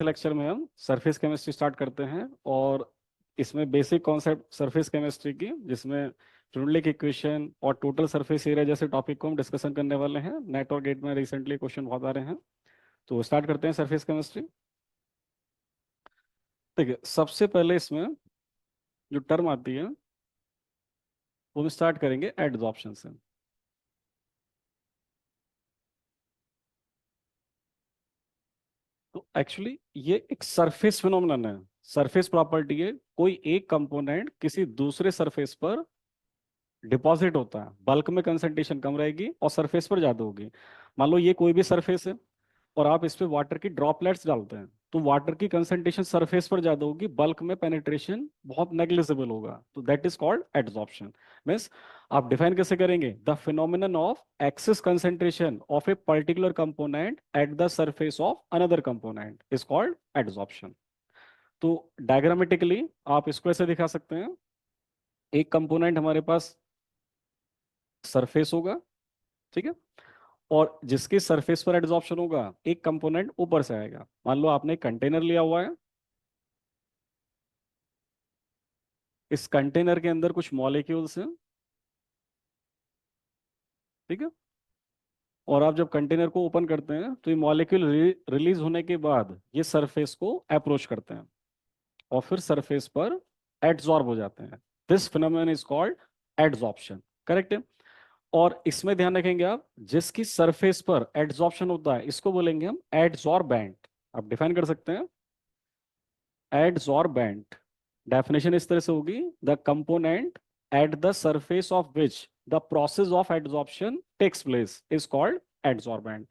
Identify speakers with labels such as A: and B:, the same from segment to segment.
A: Lecture में हम surface chemistry start करते हैं और इसमें बेसिक कॉन्सेप्ट सरफेस केमिस्ट्री की, जिसमें फ्लूइड इक्वेशन और टोटल सरफेस एरिया जैसे टॉपिक को हम डिस्कशन करने वाले हैं। नेट और गेट में रिसेंटली क्वेश्चन बहुत आ रहे हैं, तो स्टार्ट करते हैं सरफेस केमिस्ट्री। ठीक है, सबसे पहले इसमें जो टर्म आती है वो हम स्टार्ट करेंगे एडजॉर्प्शन से। तो एक्चुअली ये एक सरफेस फिनोमिनन है, सरफेस प्रॉपर्टी है। कोई एक कंपोनेंट किसी दूसरे सरफेस पर डिपॉजिट होता है, बल्क में कंसंट्रेशन कम रहेगी और सरफेस पर ज्यादा होगी। मान लो ये कोई भी सरफेस है और आप इस पे वाटर की ड्रॉपलेट्स डालते हैं, तो वाटर की कंसंट्रेशन सरफेस पर ज्यादा होगी, बल्क में पेनिट्रेशन बहुत नेग्लिजिबल होगा। तो that is called adsorption. Means आप डिफाइन कैसे करेंगे? The phenomenon of excess concentration of a particular component at the surface of another component is called adsorption. तो डायग्रामेटिकली आप इसको ऐसे दिखा सकते हैं। एक कंपोनेंट हमारे पास सरफेस होगा, ठीक है, और जिसके सरफेस पर एडसॉर्प्शन होगा, एक कंपोनेंट ऊपर से आएगा। मान लो आपने एक कंटेनर लिया हुआ है, इस कंटेनर के अंदर कुछ मॉलिक्यूल्स हैं, ठीक है, और आप जब कंटेनर को ओपन करते हैं तो ये मॉलिक्यूल रिलीज होने के बाद ये सरफेस को अप्रोच करते हैं और फिर सरफेस पर एडसॉर्ब हो जाते हैं। This phenomenon is called adsorption. Correct है। और इसमें ध्यान रखेंगे आप, जिसकी सरफेस पर एडसॉर्प्शन होता है इसको बोलेंगे हम एडसॉर्बेंट। आप डिफाइन कर सकते हैं एडसॉर्बेंट। डेफिनेशन इस तरह से होगी, the component at the surface of which the process of adsorption takes place is called adsorbent.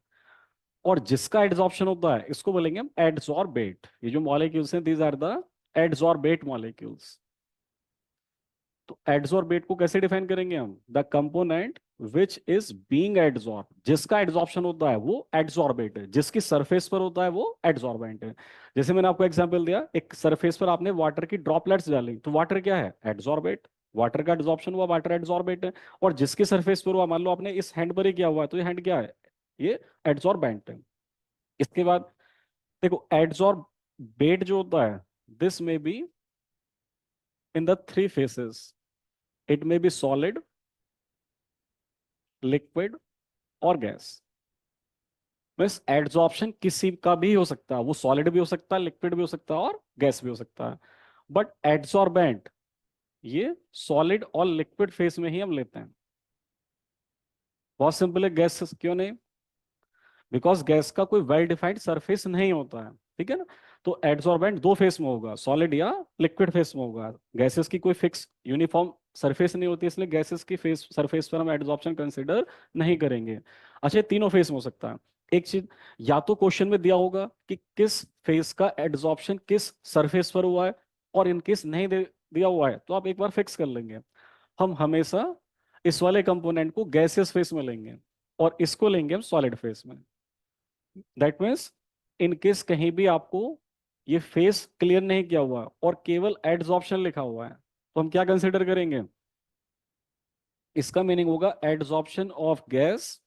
A: और जिसका एडसॉर्प्शन होता है इसको बोलेंगे हम एडसॉर्बेट। ये जो मॉलिक्यूल्स हैं, these are the adsorbate molecules. तो एडसॉर्बेट को कैसे डिफाइन करेंगे हम? The component which is being adsorb, जिसका एडसॉर्प्शन होता है वो एडसॉर्बेट है, जिसकी सरफेस पर होता है वो एडसॉर्बेंट है। जैसे मैंने आपको एग्जांपल दिया, एक सरफेस पर आपने वाटर की ड्रॉपलेट्स डाली, तो वाटर क्या है? एडसॉर्बेट। वाटर का एडसॉर्प्शन हुआ, वाटर एडसॉर्बेट है। और जिसकी सरफेस पर हुआ, मान लो आपने इस हैंड पर ही किया हुआ है, तो ये हैंड क्या है? ये एडसॉर्बेंट है। इसके बाद देखो, एडसॉर्बेट जो होता है, दिस में be in the three faces. It may be solid, liquid और गैस। बस एड्सॉर्प्शन किसी का भी हो सकता है, वो सॉलिड भी हो सकता है, लिक्विड भी हो सकता है और गैस भी हो सकता है। बट एड्सॉर्बेंट ये सॉलिड और लिक्विड फेस में ही हम लेते हैं। बहुत सिंपल है, गैस क्यों नहीं? बिकॉज गैस का कोई वेल डिफाइंड सरफेस नहीं होता है, ठीक है ना। तो एड्सॉर्बेंट दो फेस में होगा, सॉलिड या लिक्विड फेस में होगा। गैसेस की कोई फिक्स यूनिफॉर्म सरफेस नहीं होती, इसलिए गैसेस की फेस सरफेस पर हम एड्सॉर्प्शन कंसिडर नहीं करेंगे। अच्छा, तीनों फेस में हो सकता है। एक चीज, या तो क्वेश्चन में दिया होगा कि किस फेस का एड्सॉर्प्शन किस सरफेस पर हुआ है, और इन केस नहीं दिया हुआ है तो आप एक बार फिक्स कर लेंगे। हम हमेशा इस वाले कंपोनेंट को गैसियस फेस में लेंगे और इसको लेंगे हम सॉलिड फेस में। दैट मीन्स इन केस कहीं भी आपको ये फेस क्लियर नहीं किया हुआ और केवल एडसॉर्प्शन लिखा हुआ है, तो हम क्या कंसिडर करेंगे? इसका मीनिंग होगा adsorption of gas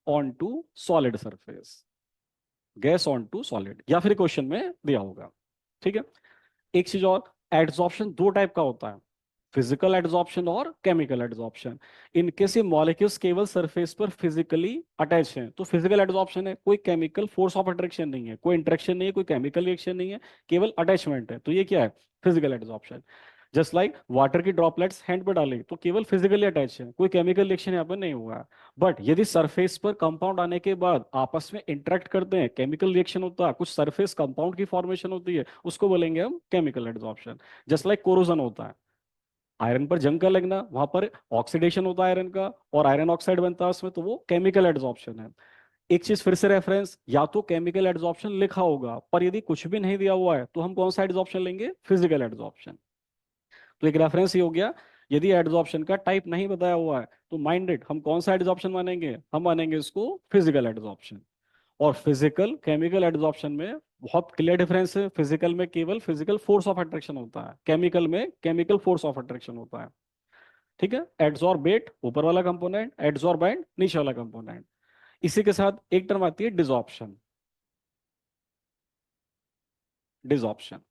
A: on to solid surface. Gas on to solid, या फिर क्वेश्चन में दिया होगा। ठीक है। एक चीज और, एडसॉर्प्शन दो टाइप का होता है, फिजिकल एडसॉर्प्शन और केमिकल एडसॉर्प्शन। इनके से मॉलिक्यूल्स केवल सरफेस पर फिजिकली अटैच हैं तो फिजिकल एडसॉर्प्शन है। कोई केमिकल फोर्स ऑफ अट्रैक्शन नहीं है, कोई इंटरेक्शन नहीं है, कोई केमिकल रिएक्शन नहीं है, केवल अटैचमेंट है, तो ये क्या है? Physical adsorption. Just like water की ड्रॉपलेट्स हैंड पर डाली तो केवल फिजिकली अटैच है, कोई केमिकल रिएक्शन यहाँ पर नहीं हुआ। बट यदि सरफेस पर कंपाउंड आने के बाद आपस में इंटरेक्ट करते हैं, केमिकल रिएक्शन होता है, कुछ सरफेस कंपाउंड की फॉर्मेशन होती है, उसको बोलेंगे हम chemical adsorption. Just like corrosion होता है, आयरन पर जंग का लगना, वहां पर ऑक्सीडेशन होता है आयरन का और आयरन ऑक्साइड बनता है उसमें, तो वो केमिकल एडसॉर्प्शन है। एक चीज फिर से रेफरेंस, या तो केमिकल एडसॉर्प्शन लिखा होगा, पर यदि कुछ भी नहीं दिया हुआ है तो हम कौन सा एडसॉर्प्शन लेंगे? Physical adsorption. तो एक रेफरेंस ही हो गया। यदि एडसॉर्प्शन का टाइप नहीं बताया हुआ है तो माइंडेड हम कौन सा एडसॉर्प्शन मानेंगे? हम मानेंगे इसको फिजिकल एडसॉर्प्शन। और फिजिकल केमिकल एडसॉर्प्शन में बहुत क्लियर डिफरेंस है। फिजिकल में केवल फिजिकल फोर्स ऑफ अट्रैक्शन होता है, केमिकल में केमिकल फोर्स ऑफ अट्रैक्शन होता है। ठीक है। एड्सॉर्बेट ऊपर वाला कंपोनेंट, एड्सॉर्बेंट नीचे वाला कंपोनेंट। इसी के साथ एक टर्म आती है डिसॉर्प्शन। डिसऑर्प्शन।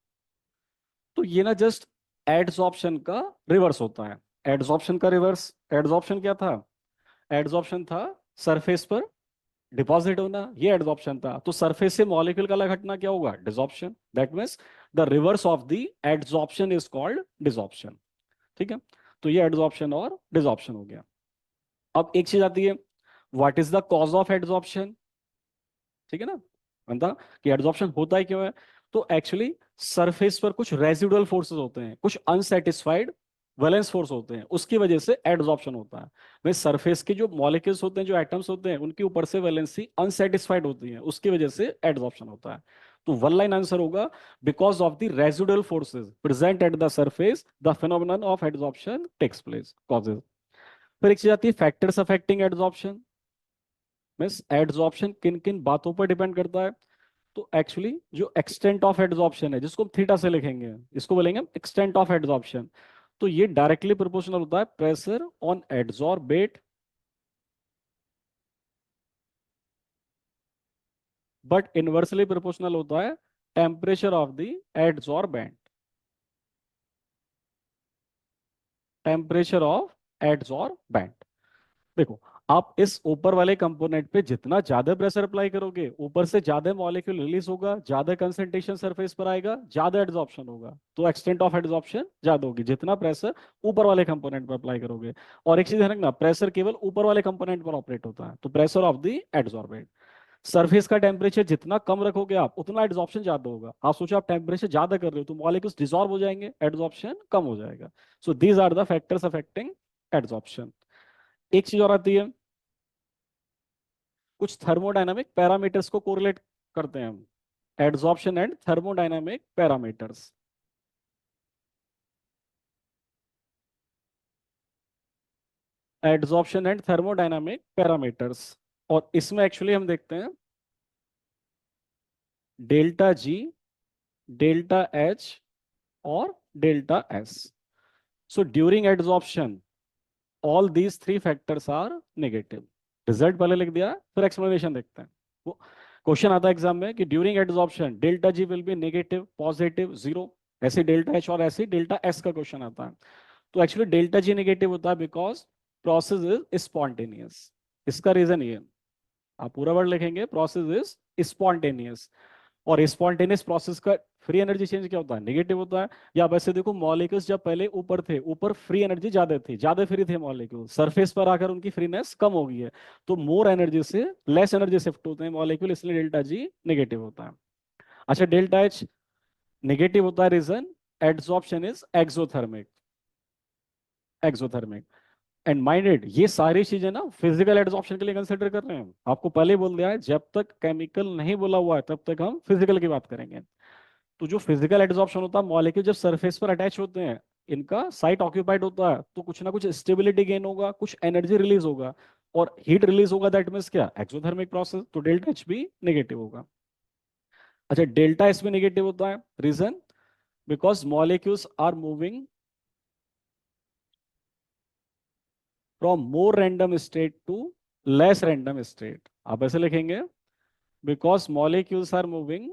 A: तो ये ना जस्ट एडसॉर्प्शन का रिवर्स होता है। एडसॉर्प्शन का रिवर्स, एडसॉर्प्शन क्या था? एडसॉर्प्शन था सरफेस पर डिपॉजिट होना, ये एडसॉर्प्शन था। तो सरफेस से मॉलिक्यूल का अलग हटना क्या होगा? Desorption. That means the reverse of the adsorption is called desorption. ठीक है, तो ये एडसॉर्प्शन और डिसऑर्प्शन हो गया। अब एक चीज आती है, what is the cause of adsorption? ठीक है ना, बनता कि एडसॉर्प्शन होता है क्यों है। तो एक्चुअली सरफेस पर कुछ रेजिडुअल फोर्सेस होते हैं, कुछ अनसेटिस्फाइड वैलेंस फोर्स होते हैं, उसकी वजह से एडसॉर्प्शन होता है। भाई सरफेस के जो मॉलिक्यूल्स होते हैं, जो एटम्स होते हैं, उनके ऊपर से वैलेंसी अनसेटिस्फाइड होती है, उसकी वजह से एडसॉर्प्शन होता है। तो वन लाइन आंसर होगा, because of the residual forces present at the surface the phenomenon of adsorption takes place, causes. फिर एक चीज आती है factors affecting adsorption. Means adsorption किन किन बातों पर डिपेंड करता है। तो एक्चुअली जो एक्सटेंट ऑफ एडसॉर्प्शन है, जिसको हम थीटा से लिखेंगे, इसको बोलेंगे हम एक्सटेंट ऑफ एडसॉर्प्शन। तो ये डायरेक्टली प्रोपोर्शनल होता है pressure on adsorbate, but inversely proportional होता है temperature of the adsorbent. Temperature of adsorbent. देखो, आप इस ऊपर वाले कंपोनेंट पे जितना ज्यादा प्रेशर अप्लाई करोगे, ऊपर से ज्यादा मॉलिक्यूल रिलीज होगा, ज्यादा कंसंट्रेशन सरफेस पर आएगा, ज्यादा एड्सॉर्प्शन होगा। तो एक्सटेंट ऑफ एड्सॉर्प्शन ज्यादा होगी जितना प्रेशर ऊपर वाले कंपोनेंट पर अप्लाई करोगे। और एक चीज ध्यान रखना, प्रेशर केवल ऊपर वाले कंपोनेंट पर ऑपरेट होता है, तो प्रेशर ऑफ द एडसॉर्बेंट। सरफेस का टेम्परेचर जितना कम रखोगे आप, उतना एड्सॉर्प्शन ज्यादा होगा। आप सोचो आप टेम्परेचर ज्यादा कर रहे हो तो मॉलिक्यूल्स डिसॉल्व हो जाएंगे, एड्सॉर्प्शन कम हो जाएगा। So these are the factors affecting adsorption. एक चीज और आती है, कुछ थर्मोडायनामिक पैरामीटर्स को कोरिलेट करते हैं हम। Adsorption and thermodynamic parameters. Adsorption and thermodynamic parameters. और इसमें एक्चुअली हम देखते हैं डेल्टा जी, डेल्टा एच और delta S. So during adsorption all these three factors are negative. Result पहले लिख दिया, फिर एक्सप्लेनेशन देखते हैं। वो क्वेश्चन आता है एग्जाम में कि during adsorption delta G will be negative, positive, zero. ऐसे डेल्टा एच और ऐसे डेल्टा एस का क्वेश्चन आता है। तो एक्चुअली डेल्टा जी नेगेटिव होता है बिकॉज प्रोसेस इज स्पॉन्टेनियस। इसका रीजन ये, आप पूरा वर्ड लिखेंगे, प्रोसेस इज स्पॉन्टेनियस। और स्पॉन्टेनियस प्रोसेस का फ्री एनर्जी चेंज क्या होता है? नेगेटिव होता है। या वैसे देखो, मॉलिक्यूल्स जब पहले ऊपर थे, ऊपर फ्री एनर्जी ज्यादा थी, ज्यादा फ्री थे मॉलिक्यूल, सरफेस पर आकर उनकी फ्रीनेस कम हो गई है, तो मोर एनर्जी से लेस एनर्जी शिफ्ट होते हैं मॉलिक्यूल, इसलिए डेल्टा जी नेगेटिव होता है। अच्छा, डेल्टा एच नेगेटिव होता है, reason adsorption is exothermic. Exothermic. And minded, ये सारी चीजें ना फिजिकल एड्सॉर्प्शन के लिए कंसिडर कर रहे हैं। आपको पहले ही बोल दिया है, जब तक केमिकल नहीं बोला हुआ है तब तक हम फिजिकल की बात करेंगे। तो जो फिजिकल एड्सॉर्प्शन होता है, मॉलिक्यूल जब सरफेस पर अटैच होते हैं, इनका साइट ऑक्यूपाइड होता है, तो कुछ ना कुछ स्टेबिलिटी गेन होगा, कुछ एनर्जी रिलीज होगा, और हीट रिलीज होगा। दैट मीन्स क्या? Exothermic process. तो डेल्टा एच भी नेगेटिव होगा। अच्छा, डेल्टा एस भी नेगेटिव होता है, reason because molecules are moving from more random state to less random state. आप ऐसे लिखेंगे, because molecules are moving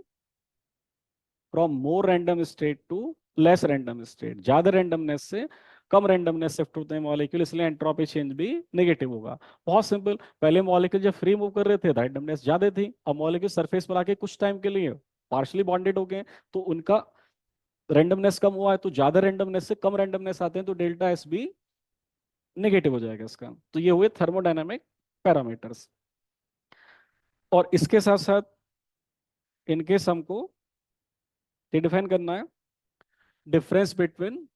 A: from more random state to less random state. ज्यादा रैंडमनेस से कम रैंडमनेस शिफ्ट होते हैं मॉलिक्यूल, इसलिए एंट्रोपी चेंज भी नेगेटिव होगा। बहुत सिंपल, पहले मॉलिक्यूल जब फ्री मूव कर रहे थे रैंडमनेस ज्यादा थी, अब मॉलिक्यूल सरफेस पर आके कुछ टाइम के लिए पार्शली बॉन्डेड हो गए, तो उनका रैंडमनेस कम हुआ है, तो ज्यादा रैंडमनेस से कम रैंडमनेस आते हैं, तो डेल्टा एस भी नेगेटिव हो जाएगा इसका। तो ये हुए थर्मोडायनामिक पैरामीटर्स। और इसके साथ साथ इनकेस हमको ये डिफाइन करना है, डिफरेंस बिटवीन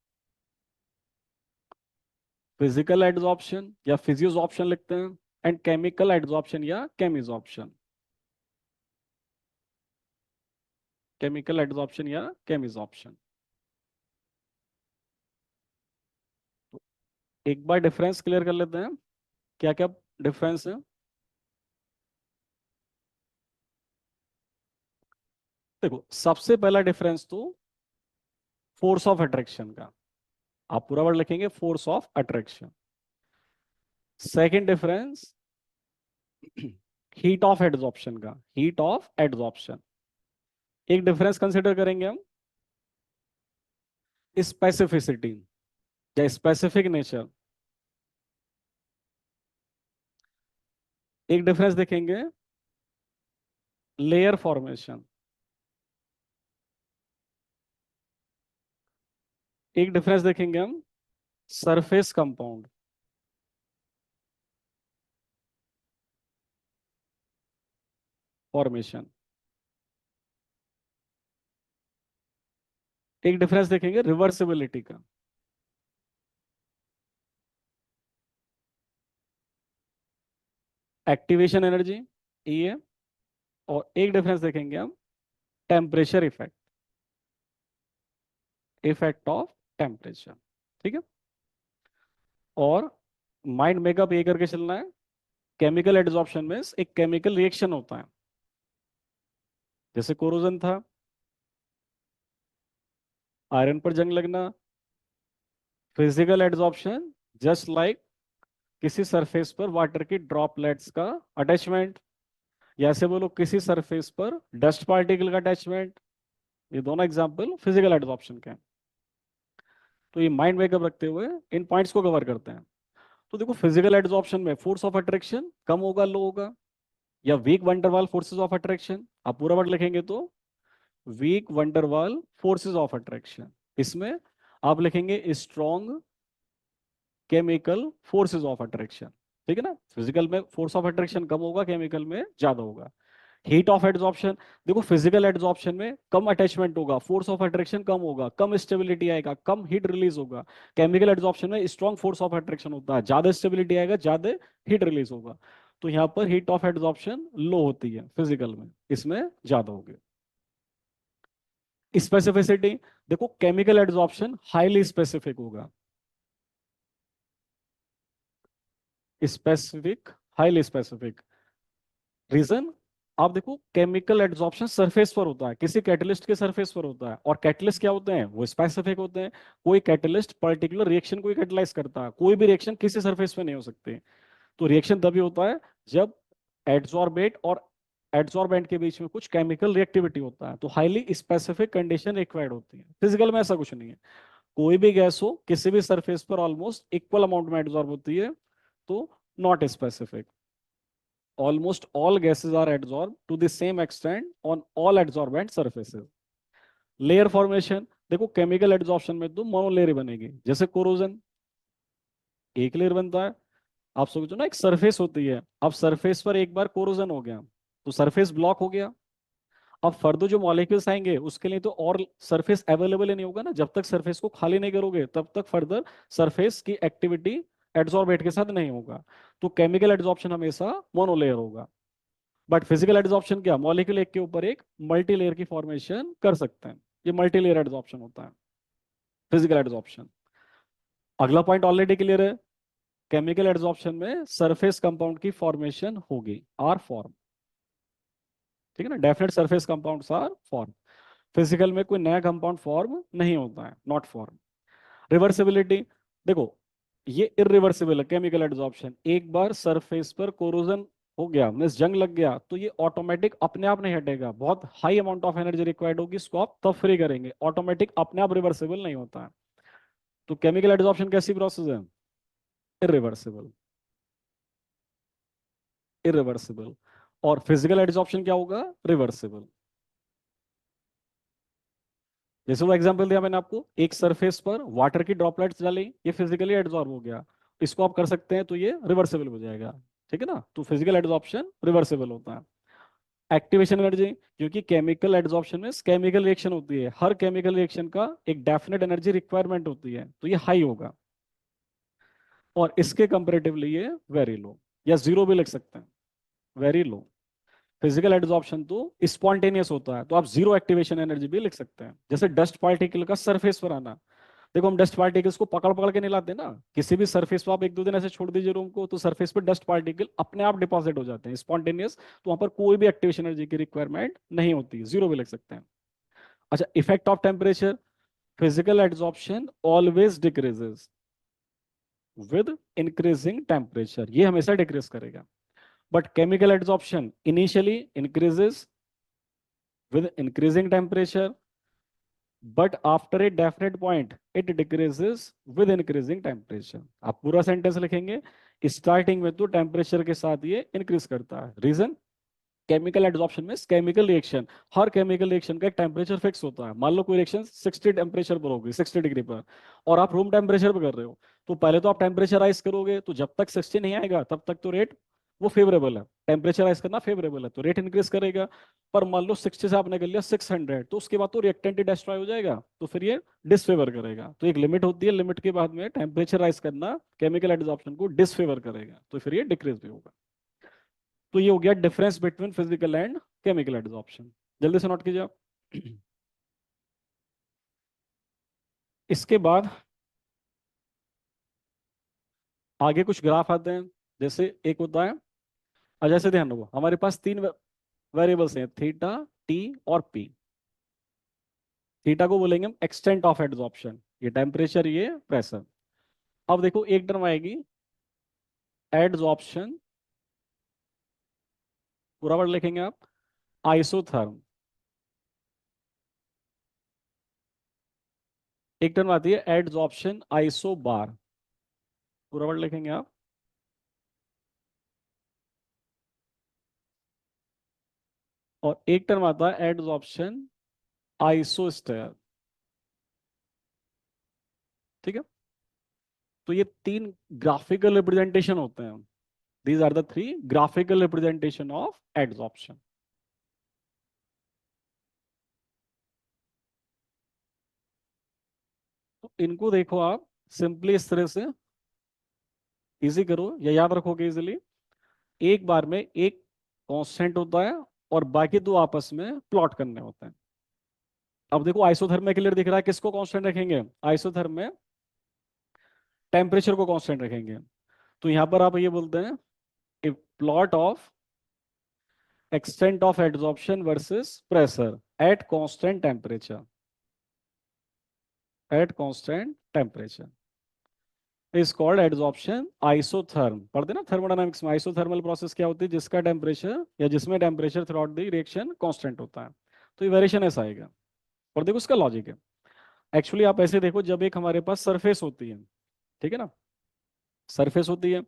A: फिजिकल एड्सॉर्प्शन या फिजियोसॉर्प्शन लिखते हैं, एंड केमिकल एड्सॉर्प्शन या केमिसॉर्प्शन। केमिकल एड्सॉर्प्शन या केमिसॉर्प्शन। एक बार डिफरेंस क्लियर कर लेते हैं, क्या क्या डिफरेंस है। देखो, सबसे पहला डिफरेंस तो फोर्स ऑफ अट्रैक्शन का। आप पूरा वर्ड लिखेंगे, force of attraction. Second difference heat of adsorption का, हीट ऑफ एड्सॉर्प्शन। एक डिफरेंस कंसिडर करेंगे हम, स्पेसिफिसिटी या स्पेसिफिक नेचर। एक डिफरेंस देखेंगे, लेयर फॉर्मेशन। एक डिफरेंस देखेंगे हम, सरफेस कंपाउंड। फॉर्मेशन। एक डिफरेंस देखेंगे रिवर्सिबिलिटी का। एक्टिवेशन एनर्जी, ये। और एक डिफरेंस देखेंगे हम, temperature effect, effect of temperature. ठीक है। और माइंड मेकअप ये करके चलना है, केमिकल एड्सॉर्प्शन में एक केमिकल रिएक्शन होता है, जैसे कोरोजन था, आयरन पर जंग लगना। फिजिकल एड्सॉर्प्शन, जस्ट लाइक किसी सरफेस पर वाटर की ड्रॉपलेट्स का अटैचमेंट, या ऐसे बोलो किसी सरफेस पर डस्ट पार्टिकल का अटैचमेंट। ये दोनों एग्जांपल फिजिकल एड्सॉर्प्शन के हैं। तो ये माइंड मेकअप रखते हुए इन पॉइंट्स को कवर करते हैं। तो देखो, फिजिकल एड्सॉर्प्शन में फोर्स ऑफ अट्रैक्शन कम होगा, लो होगा, या weak van der Waals forces of attraction. आप पूरा वर्ड लिखेंगे तो weak van der Waals forces of attraction. इसमें आप लिखेंगे strong chemical forces of attraction. ठीक है ना, फिजिकल में फोर्स ऑफ अट्रैक्शन कम होगा, केमिकल में ज्यादा होगा। हीट ऑफ एड्सॉर्प्शन, देखो फिजिकल एड्सॉर्प्शन में कम अटैचमेंट होगा, फोर्स ऑफ अट्रैक्शन कम होगा, कम स्टेबिलिटी आएगा, कम हीट रिलीज होगा। केमिकल एड्सॉर्प्शन में स्ट्रॉन्ग फोर्स ऑफ अट्रैक्शन होता है, ज्यादा स्टेबिलिटी आएगा, ज्यादा हीट रिलीज होगा। तो यहाँ पर हीट ऑफ एड्सॉर्प्शन लो होती है फिजिकल में, इसमें ज्यादा होगी। स्पेसिफिसिटी, देखो केमिकल एड्सॉर्प्शन हाईली स्पेसिफिक होगा, स्पेसिफिक, हाईली स्पेसिफिक। रीजन, आप देखो केमिकल एड्सॉर्प्शन सरफेस पर होता है, किसी कैटलिस्ट के सरफेस पर होता है, और कैटलिस्ट क्या होते हैं, वो स्पेसिफिक होते हैं। कोई कैटलिस्ट पर्टिकुलर रिएक्शन को ही कैटलाइज करता है, कोई भी रिएक्शन किसी सरफेस पे नहीं हो सकती। तो रिएक्शन तभी होता है जब एड्सॉर्बेट और एड्सॉर्बेंट के बीच में कुछ केमिकल रिएक्टिविटी होता है, तो हाईली स्पेसिफिक कंडीशन रिक्वायर्ड होती है। फिजिकल में ऐसा कुछ नहीं है, कोई भी गैस हो किसी भी सरफेस पर ऑलमोस्ट इक्वल अमाउंट में एड्सॉर्ब होती है, तो not specific. Almost all gases are adsorbed to the same extent on all adsorbent surfaces. Layer formation, देखो केमिकल एड्सॉर्प्शन में तो मोनोलेयर ही बनेगी, जैसे कोरोजन एक लेयर बनता है। आप सोचो ना, एक सरफेस होती है, अब सरफेस पर एक बार कोरोजन हो गया तो सरफेस ब्लॉक हो गया। अब फर्दर जो मॉलिक्यूल्स आएंगे उसके लिए तो और सरफेस अवेलेबल ही नहीं होगा ना, जब तक सरफेस को खाली नहीं करोगे तब तक फर्दर सरफेस की एक्टिविटी एड्सॉर्बेट के साथ नहीं होगा। तो केमिकल एड्सॉर्प्शन हमेशा मोनोलेयर होगा। बट फिजिकल एड्सॉर्प्शन क्या, मॉलिक्यूल एक के ऊपर एक मल्टी लेयर की फॉर्मेशन कर सकते हैं, ये मल्टी लेयर एड्सॉर्प्शन होता है, फिजिकल एड्सॉर्प्शन। अगला पॉइंट ऑलरेडी क्लियर है, केमिकल एड्सॉर्प्शन में सरफेस कंपाउंड की फॉर्मेशन होगी, आर फॉर्म। ठीक है ना, definite surface compounds are form. Physical में कोई नया कंपाउंड फॉर्म नहीं होता है, नॉट फॉर्म। रिवर्सिबिलिटी, देखो ये इरिवर्सिबल है केमिकल एड्सॉर्प्शन। एक बार सरफेस पर कोरोजन हो गया, मींस जंग लग गया, तो ये ऑटोमेटिक अपने आप नहीं हटेगा, बहुत high amount of energy required होगी, इसको आप तब फ्री करेंगे, ऑटोमेटिक अपने आप रिवर्सिबल नहीं होता है। तो केमिकल एड्सॉर्प्शन कैसी प्रोसेस है, इरिवर्सिबल, इरिवर्सिबल। और फिजिकल एड्सॉर्प्शन क्या होगा, रिवर्सिबल। जैसे वो एग्जांपल दिया मैंने आपको, एक सरफेस पर वाटर की ड्रॉपलेट्स डाली, ये फिजिकली एड्सॉर्ब हो गया, इसको आप कर सकते हैं तो ये रिवर्सिबल हो जाएगा। ठीक है ना, तो फिजिकल एड्सॉर्प्शन रिवर्सिबल होता है। एक्टिवेशन एनर्जी, क्योंकि केमिकल एड्सॉर्प्शन में केमिकल रिएक्शन होती है, हर केमिकल रिएक्शन का एक डेफिनेट एनर्जी रिक्वायरमेंट होती है, तो ये हाई होगा, और इसके कंपेरेटिवली ये वेरी लो, या जीरो भी लिख सकते हैं, वेरी लो। फिजिकल एड्सॉर्प्शन तो स्पॉन्टेनियस होता है, तो आप जीरो एक्टिवेशन एनर्जी भी लिख सकते हैं, जैसे डस्ट पार्टिकल का सरफेस पर आना। देखो हम डस्ट पार्टिकल्स को पकड़ पकड़ के नहीं लाते ना, किसी भी सरफेस पे आप एक दो दिन ऐसे छोड़ दीजिए रूम को, तो सरफेस पे डस्ट पार्टिकल अपने आप डिपॉजिट हो जाते हैं, स्पॉन्टेनियस। तो वहां पर कोई भी एक्टिवेशन एनर्जी की रिक्वायरमेंट नहीं होती, जीरो भी लिख सकते हैं। अच्छा, effect of temperature, physical adsorption always decreases with increasing temperature, ये हमेशा डिक्रीज करेगा। But chemical adsorption initially increases with increasing temperature, but after a definite point it decreases with increasing temperature। आप पूरा सेंटेंस लिखेंगे, स्टार्टिंग में तो temperature के साथ ये इंक्रीज करता है। रीजन, केमिकल एडजॉर्प्शन में केमिकल रिएक्शन, हर केमिकल रिएक्शन का एक टेम्परेचर फिक्स होता है। मान लो कोई रिएक्शन 60 टेम्परेचर पर होगी, 60 डिग्री पर, और आप रूम टेम्परेचर पर कर रहे हो, तो पहले तो आप टेम्परेचर राइज करोगे, तो जब तक 60 नहीं आएगा तब तक तो रेट वो फेवरेबल है, टेम्परेचर राइज करना फेवरेबल है, तो रेट इंक्रीज करेगा। पर मान लो 60 से आपने कर लिया 600, तो उसके बाद तो रिएक्टेंट ही डिस्ट्रॉय हो जाएगा, तो फिर ये डिसफेवर करेगा। तो एक लिमिट होती है, लिमिट के बाद में टेम्परेचर राइज करना केमिकल एडजॉर्प्शन को डिसफेवर करेगा, तो फिर ये डिक्रीज भी होगा। तो ये हो गया difference between physical and chemical adsorption. जल्दी से नोट कीजिए आप। इसके बाद आगे कुछ ग्राफ आते हैं, जैसे एक होता है, जैसे ध्यान रखो हमारे पास तीन वेरिएबल्स हैं, थीटा, टी और पी। थीटा को बोलेंगे हम एक्सटेंट ऑफ एडजॉर्प्शन, ये टेम्परेचर, ये प्रेशर। अब देखो एक टर्म आएगी एडजॉर्प्शन, पूरा वर्ड लिखेंगे आप, आइसोथर्म। एक टर्म आती है एडजॉर्प्शन आइसोबार, पूरा वर्ड लिखेंगे आप। और एक टर्म आता है एडजॉर्प्शन आइसोस्टेयर। ठीक है, तो ये तीन ग्राफिकल रिप्रेजेंटेशन होते हैं। These are the three graphical representation of adsorption. तो इनको देखो आप सिंपली इस तरह से इजी करो या याद रखोगे इजीली। एक बार में एक कांस्टेंट होता है और बाकी दो आपस में प्लॉट करने होते हैं। अब देखो आइसोथर्म में क्लियर दिख रहा है, किसको कांस्टेंट रखेंगे, आइसोथर्म में टेम्परेचर को कांस्टेंट रखेंगे। तो यहां पर आप ये बोलते हैं if plot of extent of adsorption versus pressure at constant temperature, at constant temperature is called adsorption isotherm। पढ़ते ना थर्मोडायनामिक्स में, आइसोथर्मल प्रोसेस क्या होती है, जिसका टेम्परेचर या जिसमें temperature through out the reaction constant होता है। तो ये वेरिएशन ऐसा आएगा। और देखो उसका लॉजिक है, एक्चुअली आप ऐसे देखो, जब एक हमारे पास सरफेस होती है, ठीक है ना, सरफेस होती है,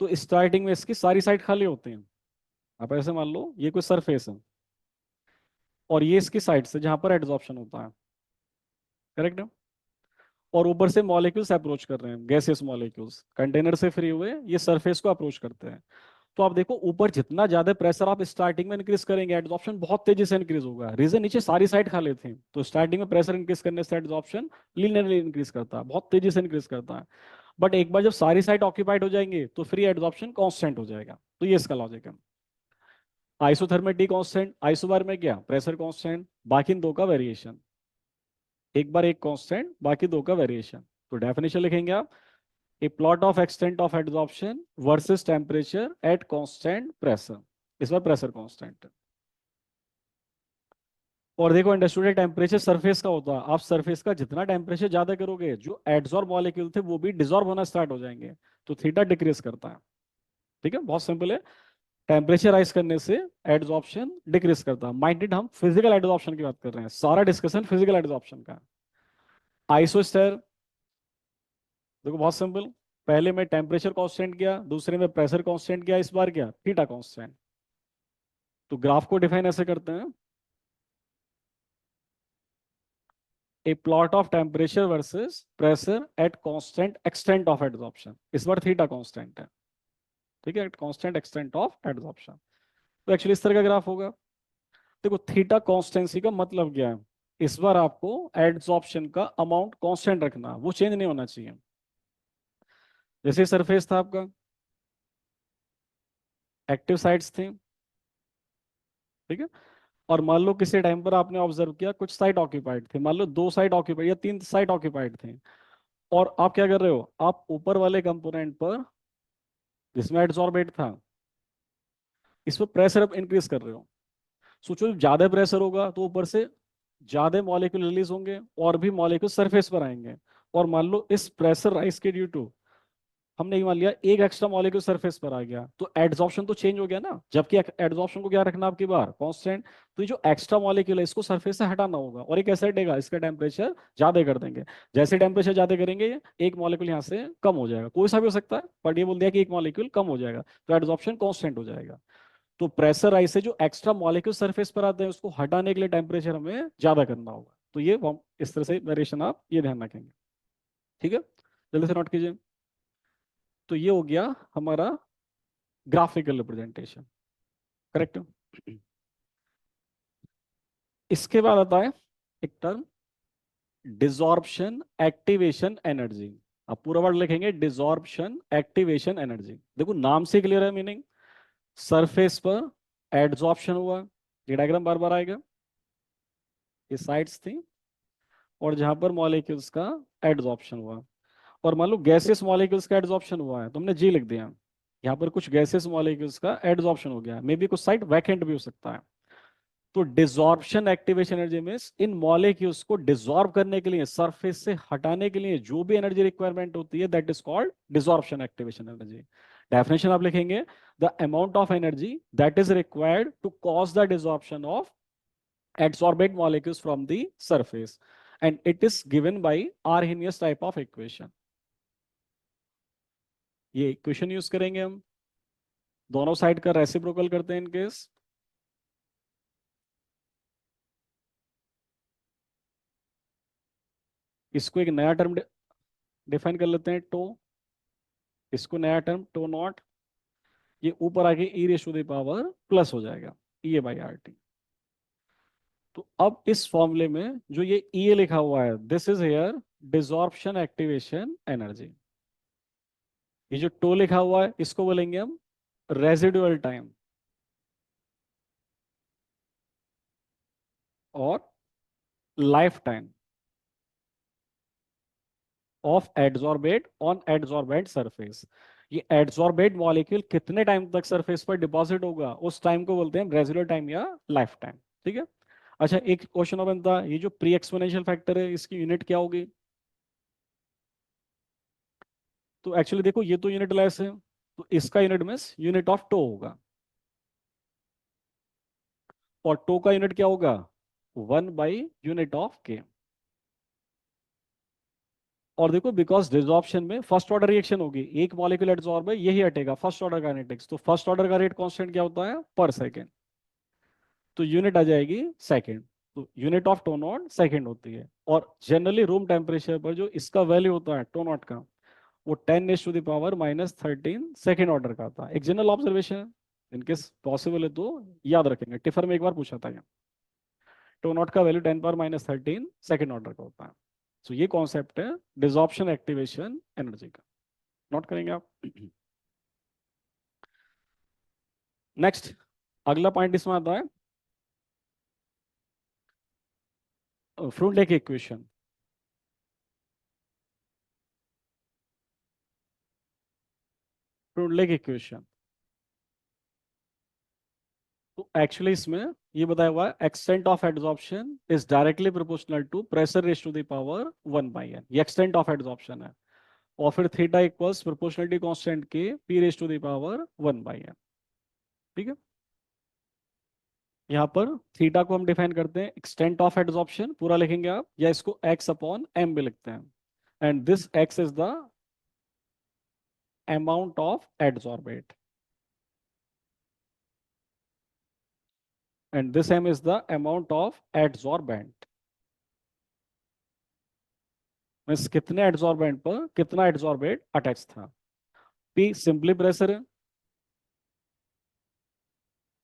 A: तो स्टार्टिंग में इसकी सारी साइड खाली होती हैं। आप ऐसे मान लो ये कोई सरफेस है, और ये इसकी साइड से जहां पर एडजॉर्प्शन होता है, करेक्ट है, और ऊपर से मॉलिक्यूल्स अप्रोच कर रहे हैं, गैसियस मॉलिक्यूल्स कंटेनर से फ्री हुए ये सरफेस को अप्रोच करते हैं। तो आप देखो ऊपर जितना ज्यादा प्रेशर आप स्टार्टिंग में इंक्रीज करेंगे, एडजॉर्प्शन बहुत तेजी से इंक्रीज होगा। रीजन, नीचे सारी साइड खाली थी, तो स्टार्टिंग में प्रेशर इंक्रीज करने से एडजॉर्प्शन लीनियरली इंक्रीज करता है, बहुत तेजी से इंक्रीज करता है। बट एक बार जब सारी साइड ऑक्यूपाइड हो जाएंगे तो फ्री एडजॉर्प्शन कांस्टेंट हो जाएगा। तो ये इसका लॉजिक है। आइसोथर्म टी कांस्टेंट, आइसोबार में क्या, प्रेशर कांस्टेंट, बाकी इन दो का वेरिएशन, एक बार एक कांस्टेंट बाकी दो का वेरिएशन। तो डेफिनेशन लिखेंगे आप, ए plot of extent of adsorption versus temperature at constant pressure. इस बार प्रेशर कांस्टेंट है। और देखो अंडरस्टूड, टेम्परेचर सरफेस का होता है, आप सरफेस का जितना टेम्परेचर ज्यादा करोगे, जो एडजॉर्ब मॉलिक्यूल थे वो भी डिजॉर्ब होना स्टार्ट हो जाएंगे, तो थीटा डिक्रीज करता है। ठीक है, बहुत सिंपल है, टेम्परेचर राइज करने से एडजॉर्प्शन डिक्रीज करता है। माइंडेड हम फिजिकल एडजॉर्प्शन की बात कर रहे हैं, सारा डिस्कशन फिजिकल एडजॉर्प्शन का। आइसोस्टेर, देखो बहुत सिंपल, पहले में टेम्परेचर कांस्टेंट किया, दूसरे में प्रेशर कांस्टेंट किया, इस बार क्या, थीटा कांस्टेंट। तो ग्राफ को डिफाइन ऐसे करते हैं, ए plot of temperature versus pressure at constant extent of adsorption, इस बार थीटा कांस्टेंट है। ठीक है, at constant extent of adsorption. तो एक्चुअली इस तरह का ग्राफ होगा। देखो थीटा कांस्टेंसी का मतलब क्या है, इस बार आपको एडजॉर्प्शन का अमाउंट कांस्टेंट रखना, वो चेंज नहीं होना चाहिए। जैसे सरफेस था आपका, एक्टिव साइड्स थी, ठीक है, और मान लो किसी टाइम पर आपने ऑब्जर्व किया कुछ साइट ऑक्यूपाइड थे, मान लो दो साइट ऑक्यूपाइड या तीन साइट ऑक्यूपाइड थे, और आप क्या कर रहे हो, आप ऊपर वाले कंपोनेंट पर जिसमें एडसॉर्बेट था इस पर प्रेशर इंक्रीज कर रहे हो। सोचो जब ज्यादा प्रेशर होगा तो ऊपर से ज्यादा मॉलिक्यूल रिलीज होंगे और भी मॉलिक्यूल सरफेस पर आएंगे, और मान लो इस प्रेशर राइज के ड्यू टू हमने ये मान लिया एक एक्स्ट्रा मॉलिक्यूल सरफेस पर आ गया, तो एडसॉर्प्शन तो चेंज हो गया ना, जबकि एडसॉर्प्शन को क्या रखना आपकी बार कांस्टेंट। तो ये जो एक्स्ट्रा मॉलिक्यूल है इसको सरफेस से हटाना होगा, और एक कैसे हटेगा, इसका टेम्परेचर ज्यादा कर देंगे। जैसे टेम्परेचर ज्यादा करेंगे एक मॉलिक्यूल यहाँ से कम हो जाएगा, कोई सा भी हो सकता है, बट ये बोल दिया कि एक मॉलिक्यूल कम हो जाएगा, तो एडसॉर्प्शन कांस्टेंट हो जाएगा। तो प्रेशर राइज से जो एक्स्ट्रा मॉलिक्यूल सरफेस पर आते हैं उसको हटाने के लिए टेम्परेचर हमें ज्यादा करना होगा। तो ये इस तरह से वेरिएशन आप ये ध्यान रखेंगे। ठीक है, जल्दी से नोट कीजिए। तो ये हो गया हमारा ग्राफिकल रिप्रेजेंटेशन, करेक्ट। इसके बाद आता है एक टर्म डिसॉर्प्शन एक्टिवेशन एनर्जी। आप पूरा वर्ड लिखेंगे डिसॉर्प्शन एक्टिवेशन एनर्जी। देखो नाम से क्लियर है मीनिंग, सरफेस पर एडसॉर्प्शन हुआ, ये डायग्राम बार बार आएगा, ये साइड्स थी, और जहां पर मॉलिक्यूल्स का एडसॉर्प्शन हुआ। और मान लो गैसेस मॉलिक्यूल्स का एडसॉर्प्शन हुआ है तो हमने जी लिख दिया, यहाँ पर कुछ गैसेस मॉलिक्यूल्स का एडसॉर्प्शन हो गया, मे बी कुछ साइड वैकेंट भी हो सकता है। तो डिसॉर्प्शन एक्टिवेशन एनर्जी मींस इन मॉलिक्यूल्स को डिसॉर्ब करने के लिए, सरफेस से हटाने के लिए जो भी एनर्जी रिक्वायरमेंट होती है that is called desorption activation energy. Definition आप लिखेंगे the amount of energy that is required to cause the desorption of adsorbate molecules from the surface, and it is given by Arrhenius type of equation। ये equation use करेंगे हम, दोनों side का reciprocal करते हैं in case. इसको एक नया टर्म डिफाइन कर लेते हैं टो, इसको नया टर्म टो नॉट, ये ऊपर आके E raise to the power plus हो जाएगा E A by R T. तो अब इस फॉर्मूले में जो ये ई ए लिखा हुआ है this is here desorption activation energy, ये जो टो लिखा हुआ है इसको बोलेंगे हम रेजिडुअल टाइम और life time of adsorbate on adsorbent surface. ये एडसॉर्बेट मॉलिक्यूल कितने टाइम तक सरफेस पर डिपॉजिट होगा उस टाइम को बोलते हैं रेजुलर टाइम या लाइफ टाइम। ठीक है। अच्छा एक क्वेश्चन और बनता है, ये जो प्री एक्सपोनेंशियल फैक्टर है इसकी यूनिट क्या होगी। तो एक्चुअली देखो ये तो यूनिट लेस है, तो इसका यूनिट में यूनिट ऑफ टो होगा, और टो का यूनिट क्या होगा 1/यूनिट ऑफ के। और देखो बिकॉज डिसॉर्प्शन में फर्स्ट ऑर्डर रिएक्शन होगी, एक मॉलिक्यूल एडसॉर्ब है यही हटेगा, फर्स्ट ऑर्डर काइनेटिक्स, तो फर्स्ट ऑर्डर का रेट कांस्टेंट क्या होता है पर सेकेंड, तो यूनिट आ जाएगी सेकेंड। तो unit of tau naught second होती है, और जनरली रूम टेम्परेचर पर जो इसका वैल्यू होता है टो नॉट का वो 10⁻⁻13 सेकेंड ऑर्डर का आता है। एक जनरल ऑब्जर्वेशन है, इनकेस पॉसिबल है तो याद रखेंगे, टिफर में एक बार पूछा था यहाँ, टो नॉट का वैल्यू 10⁻13 सेकेंड ऑर्डर का होता है। तो ये कॉन्सेप्ट है डिसॉर्प्शन एक्टिवेशन एनर्जी का, नोट करेंगे आप। नेक्स्ट अगला पॉइंट इसमें आता है फ्रूनलेक इक्वेशन। फ्रूनलेक इक्वेशन तो एक्चुअली इसमें ये बताया हुआ है extent of adsorption is directly proportional to pressure raise to the power 1/n, ये एक्सटेंट ऑफ एडसॉर्प्शन है। और फिर theta equals proportionality constant K P raise to the power 1/n। ठीक है, यहाँ पर थीटा को हम डिफाइन करते हैं एक्सटेंट ऑफ एडसॉर्प्शन पूरा लिखेंगे आप, या इसको एक्स अपॉन एम भी लिखते हैं, and this X is the amount of adsorbate and this M is the amount of adsorbent, means कितने एडसॉर्बेंट पर कितना एडसॉर्बेट अटैच था। पी सिंपली प्रेशर है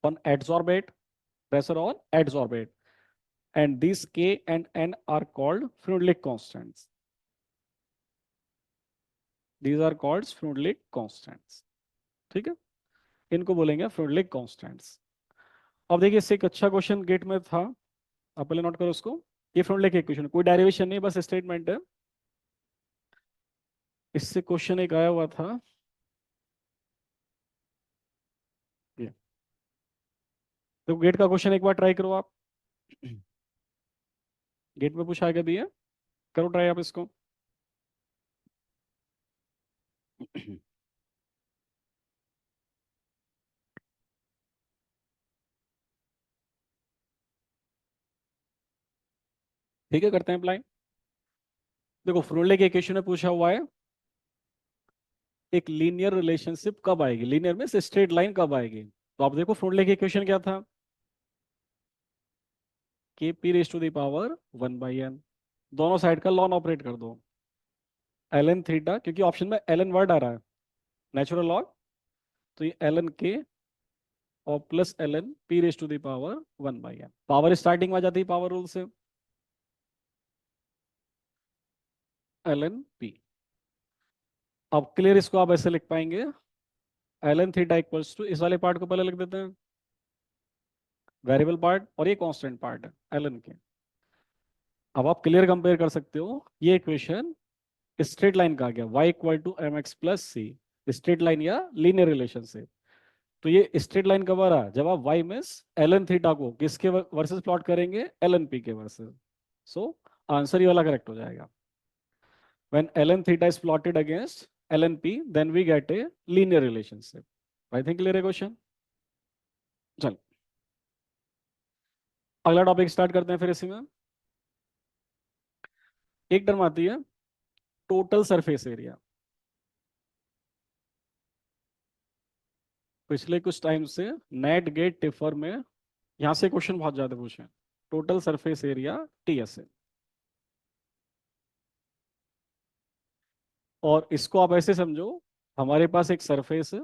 A: on adsorbate, pressure on adsorbate, and these K and N are called Freundlich constants. These are called Freundlich constants। ठीक है, इनको बोलेंगे Freundlich constants। अब देखिए इससे एक अच्छा क्वेश्चन गेट में था, आप पहले नोट करो उसको। ये Freundlich इक्वेशन कोई डेरिवेशन नहीं, बस स्टेटमेंट है। इससे क्वेश्चन एक आया हुआ था ये, तो गेट का क्वेश्चन एक बार ट्राई करो आप। गेट में पूछा गया भी है, करो ट्राई आप इसको। ठीक है, करते हैं अप्लाई। देखो फ्रोनले के इक्वेशन में पूछा हुआ है एक लीनियर रिलेशनशिप कब आएगी, लीनियर में से स्ट्रेट लाइन कब आएगी। तो आप देखो फ्रोनले के इक्वेशन क्या था, K P raise to the power 1/n, दोनों साइड का लॉन ऑपरेट कर दो, एल एन थीटा, क्योंकि ऑप्शन में एल एन वर्ड आ रहा है, नेचुरल लॉग, तो ये एल एन के और plus L N P raise to the power 1/n, power starting में आ जाती है पावर रूल से, एल एन पी। अब क्लियर इसको आप ऐसे लिख पाएंगे, L N theta equals to, इस वाले पार्ट को पहले लिख देते हैं वेरिएबल पार्ट, और ये कांस्टेंट पार्ट है एल एन के। अब आप क्लियर कंपेयर कर सकते हो, ये इक्वेशन स्ट्रेट लाइन का आ गया, y equal to M X plus C, straight line या लीनियर रिलेशन से। तो ये स्ट्रेट लाइन कब आ रहा है, जब आप y मिस एल एन थीटा को किसके वर्सेस प्लॉट करेंगे, एल एन पी के वर्सेस। सो आंसर ये वाला करेक्ट हो जाएगा, when ln theta is plotted against ln p then we get a linear relationship। I think clear है क्वेश्चन। चल अगला टॉपिक स्टार्ट करते हैं फिर इसी में। एक टर्म आती है टोटल सरफेस एरिया। पिछले कुछ टाइम से नेट गेट टिफर में यहां से क्वेश्चन बहुत ज्यादा पूछे, टोटल सरफेस एरिया टीएसए। और इसको आप ऐसे समझो, हमारे पास एक सरफेस है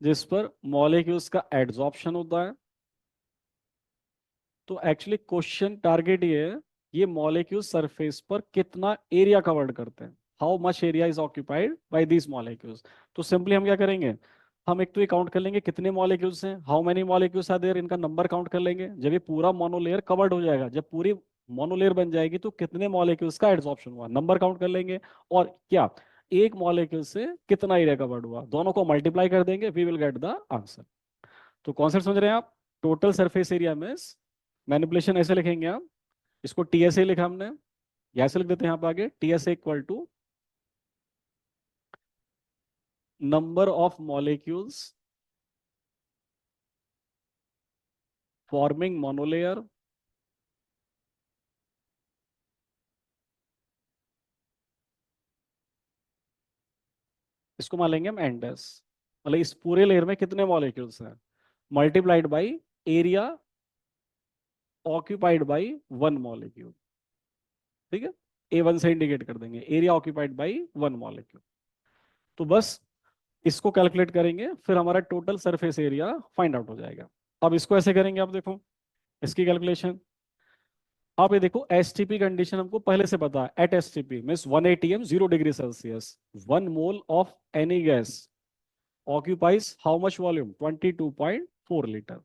A: जिस पर मॉलिक्यूल्स का एड्सॉर्प्शन होता है। तो एक्चुअली क्वेश्चन टारगेट ये है, ये मॉलिक्यूल सरफेस पर कितना एरिया कवर्ड करते हैं, how much area is occupied by these molecules. तो सिंपली हम क्या करेंगे, हम एक तो ये काउंट कर लेंगे कितने मॉलिक्यूल्स हैं, how many molecules are there, इनका नंबर काउंट कर लेंगे। जब ये पूरा मोनोलेयर कवर्ड हो जाएगा, जब पूरी मोनोलेयर बन जाएगी, तो कितने मॉलिक्यूल्स का एड्सॉर्प्शन हुआ नंबर काउंट कर लेंगे, और क्या एक मॉलिक्यूल से कितना एरिया कवर्ड हुआ, दोनों को मल्टीप्लाई कर देंगे, we will get the answer. तो कॉन्सेप्ट समझ रहे हैं आप, टोटल सरफेस एरिया में मैनिपुलेशन ऐसे लिखेंगे आप, इसको टीएसए लिखा हमने, या ऐसे लिख देते हैं यहाँ पे आगे, TSA equal to number of molecules forming monolayer इसको मान लेंगे हम एन डैश, मतलब इस पूरे लेयर में कितने मॉलिक्यूल्स हैं, multiplied by area occupied by one molecule. ठीक है, ए वन से इंडिकेट कर देंगे area occupied by one molecule. तो बस इसको कैलकुलेट करेंगे, फिर हमारा total surface area find out हो जाएगा। अब इसको ऐसे करेंगे, आप देखो इसकी कैलकुलेशन, आप ये देखो एसटीपी कंडीशन हमको पहले से पता है, at STP means 1 atm 0 degree Celsius, 1 mole of any gas occupies how much volume, 22.4 litre,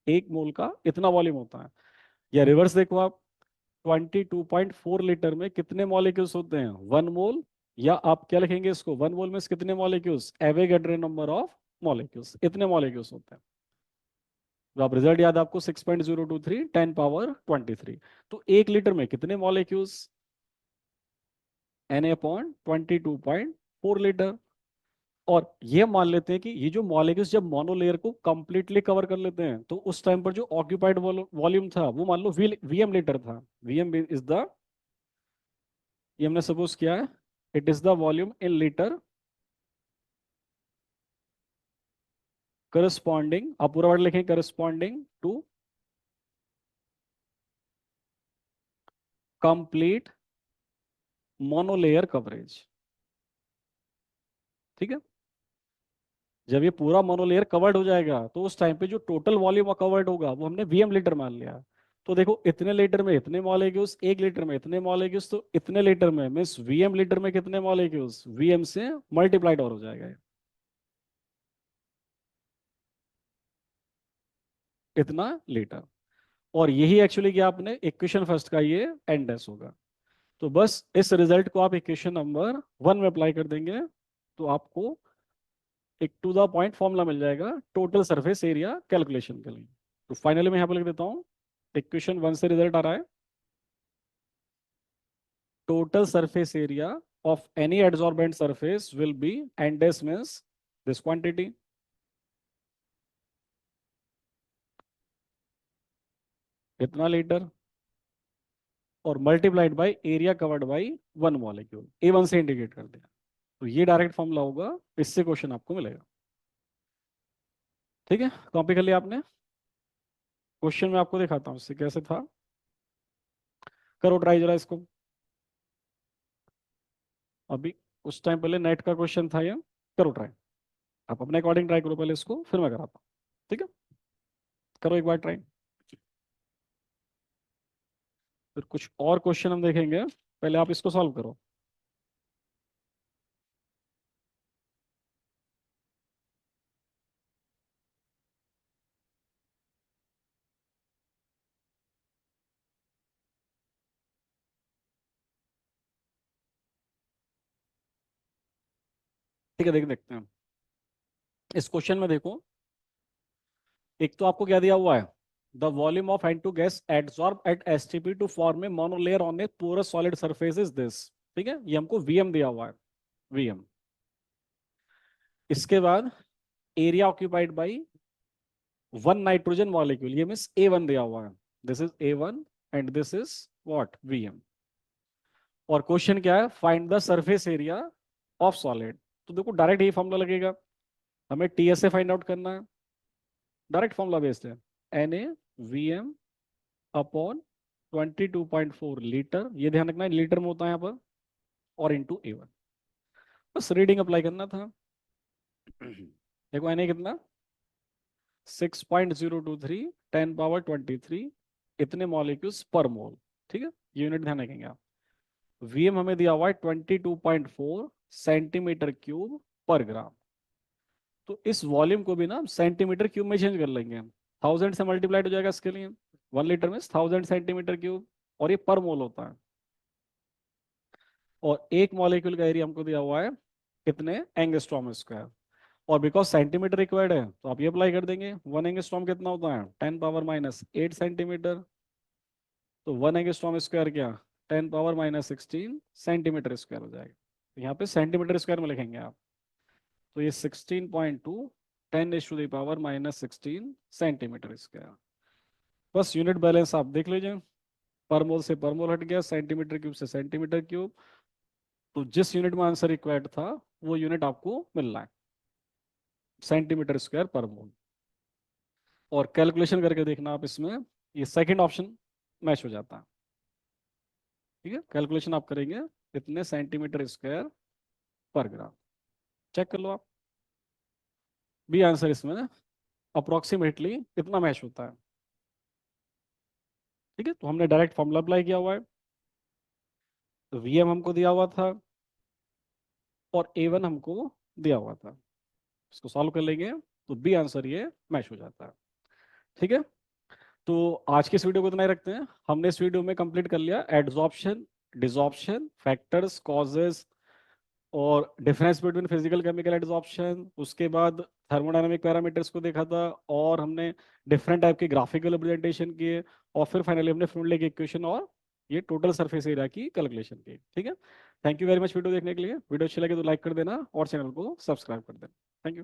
A: एक मोल का इतना वॉल्यूम होता है। या रिवर्स देखो आप, 22.4 लीटर में कितने मॉलिक्यूल्स होते हैं, 1 मोल, या आप क्या लिखेंगे इसको, 1 मोल में कितने molecules, Avogadro number of molecules, इतने मॉलिक्यूल्स होते हैं। तो आप रिजल्ट याद आपको 6.023 10 पावर 23। तो 1 लीटर में कितने मॉलिक्यूल्स, Na/22.4 लीटर। और ये मान लेते हैं कि ये जो मॉलिक्यूल्स जब मोनोलेयर को कंप्लीटली कवर कर लेते हैं, तो उस टाइम पर जो ऑक्यूपाइड वॉल्यूम था वो मान लो वीएम लीटर था, वीएम इज द, ये हमने सपोज किया है, it is the volume in litre corresponding, आप पूरा वर्ड लिखें, corresponding to complete monolayer coverage. ठीक है, जब ये पूरा मोनोलेयर कवर्ड हो जाएगा, तो उस टाइम पे जो टोटल वॉल्यूम कवर्ड होगा वो हमने वीएम लीटर मान लिया। तो देखो इतने लीटर में इतने मॉलिक्यूल्स, 1 लीटर में इतने मॉलिक्यूल्स, तो इतने लीटर में मीन्स वीएम लीटर में कितने मॉलिक्यूल्स, वीएम से मल्टीप्लाइड और हो जाएगा इतना लीटर। और यही एक्चुअली क्या आपने इक्वेशन फर्स्ट का ये एन डैश होगा। तो बस इस रिजल्ट को आप इक्वेशन नंबर 1 में अप्लाई कर देंगे, तो आपको एक टू द पॉइंट फॉर्मूला मिल जाएगा टोटल सरफेस एरिया कैलकुलेशन के लिए। तो फाइनली मैं यहाँ पे लिख देता हूँ, इक्वेशन 1 से रिजल्ट आ रहा है, total surface area of any adsorbent surface will be, and this means this quantity, इतना लीटर, और multiplied by area covered by one molecule, A1 से इंडिकेट कर दिया। तो ये डायरेक्ट फॉर्मूला होगा, इससे क्वेश्चन आपको मिलेगा। ठीक है, कॉपी कर लिया आपने? क्वेश्चन में आपको दिखाता हूँ इससे कैसे था। करो ट्राई जरा इसको। अभी उस टाइम पहले नेट का क्वेश्चन था ये। करो ट्राई, आप अपने अकॉर्डिंग ट्राई करो पहले इसको, फिर मैं कराता हूँ। ठीक है, करो एक बार ट्राई, फिर कुछ और क्वेश्चन हम देखेंगे। पहले आप इसको सॉल्व करो। ठीक है, देखते हैं। इस क्वेश्चन में देखो, एक तो आपको क्या दिया हुआ है, the volume of N2 gas adsorb at STP to form a monolayer on a porous solid surface is this. ठीक है, ये हमको VM दिया हुआ है, VM। इसके बाद area occupied by one nitrogen molecule, ये मीन्स A1 दिया हुआ है, this is A1 and this is what, VM। और क्वेश्चन क्या है, find the surface area of solid. तो देखो डायरेक्ट यही फॉर्मूला लगेगा, हमें TSA फाइंड आउट करना है, डायरेक्ट फॉर्मूला बेस्ड है, NaVm अपॉन 22.4 लीटर, ये ध्यान रखना है लीटर में होता है यहाँ पर, और इंटू A1। बस रीडिंग अप्लाई करना था। देखो Na कितना, 6.023 10 पावर 23, इतने मॉलिक्यूल्स पर मोल। ठीक है, यूनिट ध्यान रखेंगे आप। VM हमें दिया हुआ है 22.4 सेंटीमीटर क्यूब पर ग्राम। तो इस वॉल्यूम को भी ना सेंटीमीटर क्यूब में चेंज कर लेंगे हम, 1000 से मल्टीप्लाइड हो जाएगा इसके लिए। 1 लीटर में 1000 सेंटीमीटर क्यूब, और ये पर मोल होता है। और एक मॉलिक्यूल का एरिया हमको दिया हुआ है कितने, एंगस्ट्रॉम स्क्वायर। और बिकॉज सेंटीमीटर रिक्वायर्ड है तो आप ये अप्लाई कर देंगे, 1 एंगस्ट्रॉम कितना होता है, 10 पावर-8 सेंटीमीटर। तो 1 एंगस्ट्रॉम स्क्वायर क्या, 10 पावर-16 सेंटीमीटर स्क्वायर हो जाएगा। तो यहाँ पे सेंटीमीटर स्क्वायर में लिखेंगे आप। तो ये 16.2 10 to the power-16 centimetre square. बस यूनिट बैलेंस आप देख लीजिए, पर मोल से पर मोल हट गया, सेंटीमीटर क्यूब से सेंटीमीटर क्यूब। तो जिस यूनिट में आंसर रिक्वायर्ड था वो यूनिट आपको मिल रहा है, सेंटीमीटर स्क्वायर पर मोल। और कैलकुलेशन करके देखना आप इसमें, ये सेकंड ऑप्शन मैच हो जाता है। ठीक है, कैलकुलेशन आप करेंगे कितने सेंटीमीटर स्क्वायर पर ग्राम, चेक कर लो आप, भी आंसर इसमें अप्रोक्सीमेटली इतना मैच होता है। ठीक है, तो हमने डायरेक्ट फॉर्मूला अप्लाई किया हुआ है, तो VM हमको दिया हुआ था और A1 हमको दिया हुआ था, इसको सॉल्व कर लेंगे तो बी आंसर ये मैच हो जाता है। ठीक है, तो आज के इस वीडियो को इतना ही रखते हैं। हमने इस वीडियो में कंप्लीट कर लिया एड्सॉर्प्शन, डिसॉर्प्शन, फैक्टर्स, कॉजेस, और difference between physical chemical adsorption. उसके बाद थर्मोडायनामिक पैरामीटर्स को देखा था, और हमने डिफरेंट टाइप के ग्राफिकल रिप्रेजेंटेशन किए, और फिर फाइनली हमने फ्लूइड लेग इक्वेशन और ये टोटल सरफेस एरिया की कैलकुलेशन की। ठीक है, thank you very much video देखने के लिए। वीडियो अच्छी लगे तो लाइक कर देना और चैनल को सब्सक्राइब कर देना। Thank you.